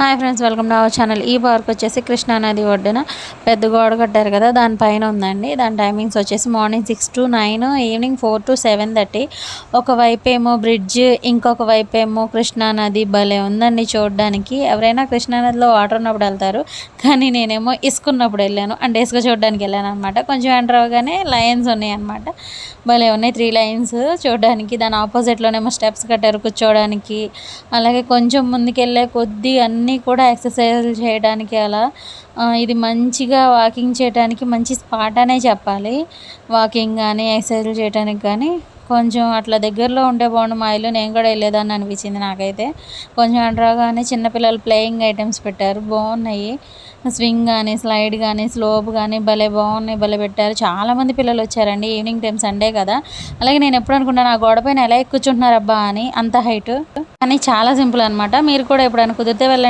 Hi friends, welcome to our channel. ఈ park వచ్చేసి కృష్ణానది ఒడ్డున పెద్ద గోడ కట్టారు కదా, దానిపైన ఉందండి. దాని టైమింగ్స్ వచ్చేసి మార్నింగ్ 6 to 9, ఈవినింగ్ 4 to 7:30. ఒకవైపు ఏమో బ్రిడ్జ్, ఇంకొక వైపు ఏమో కృష్ణానది. భలే ఉందండి చూడడానికి. ఎవరైనా కృష్ణానదిలో వాటర్ ఉన్నప్పుడు వెళ్తారు, కానీ నేనేమో ఇసుకున్నప్పుడు వెళ్ళాను. అంటే ఇసుక చూడడానికి వెళ్ళాను అనమాట. కొంచెం ఎంటర్ అవగానే లైన్స్ ఉన్నాయి అనమాట. భలే ఉన్నాయి 3 లైన్స్ చూడడానికి. దాని ఆపోజిట్లోనేమో స్టెప్స్ కట్టారు కూర్చోవడానికి. అలాగే కొంచెం ముందుకెళ్ళే కొద్దీ అన్నీ కూడా ఎక్సర్సైజ్ చేయడానికి అలా ఇది మంచిగా వాకింగ్ చేయడానికి మంచి స్పాట్ అనే చెప్పాలి. వాకింగ్ కానీ ఎక్సర్సైజ్ చేయడానికి కానీ కొంచెం అట్లా దగ్గరలో ఉంటే బాగుండు. మా ఇల్లు నేను కూడా వెళ్ళేదాన్ని అనిపించింది నాకైతే. కొంచెం అంటరాగానే చిన్నపిల్లలు ప్లేయింగ్ ఐటమ్స్ పెట్టారు, బాగున్నాయి. స్వింగ్ కానీ, స్లైడ్ కానీ, స్లోప్ కానీ భలే బాగున్నాయి, భలే పెట్టారు. చాలామంది పిల్లలు వచ్చారండి. ఈవినింగ్ టైం సండే కదా. అలాగే నేను ఎప్పుడు అనుకున్నాను ఆ గోడ పైన ఎలా ఎక్కుచుంటున్నారు అబ్బా అని, అంత హైట్. కానీ చాలా సింపుల్ అనమాట. మీరు కూడా ఎప్పుడైనా కుదిరితే వెళ్ళండి.